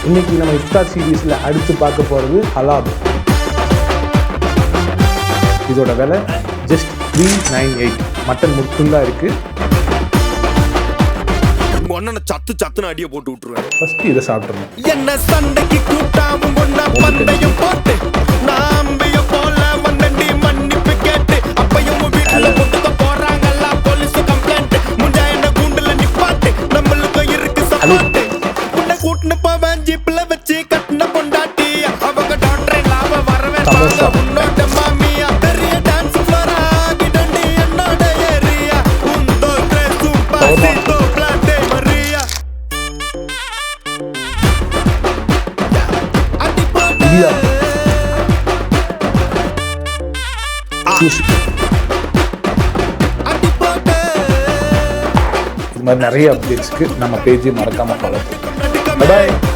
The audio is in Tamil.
இன்னைக்கு நம்ம இஃப்தார் சீரீஸில் அடுத்து பார்க்க போகிறது ஹலால். இதோட விலை ஜஸ்ட் 398. மட்டன் மட்டும்தான் இருக்குது. சத்து சத்துன்னு அடியை போட்டு விட்டுருவேன். ஃபர்ஸ்ட் இதை சாப்பிட்றணும். என்ன சண்டைக்கு கூட்டாவும் பந்தயம் போட்டு நாம்பிய போல வந்தண்டி மன்னிப்பு கேட்டு அப்பையும் வீட்டுல போட்டு போறாங்கல்ல போலீஸ் கம்ப்ளைண்ட் முண்டா என்ன கூண்டுல நிப்பாட்டு நம்மளுக்கு இருக்கு சப்பாட்டு உன்னை கூட்டுன்னு போவேன் ஜீப்ல வச்சு கட்டின பொண்டாட்டி அவங்க டாக்டர் லாப வரவே உன்னோட மாமியா பெரிய டான்ஸ் ஃப்ளோரா கிடண்டி என்னோட ஏரியா உந்தோ சூப்பர் சீட்டோ பிளாட்டே மரியா இது மாதிரி நிறைய அப்டேட்ஸ்க்கு நம்ம பேஜை மறக்காம ஃபாலோ பண்ணுங்க. பாய்.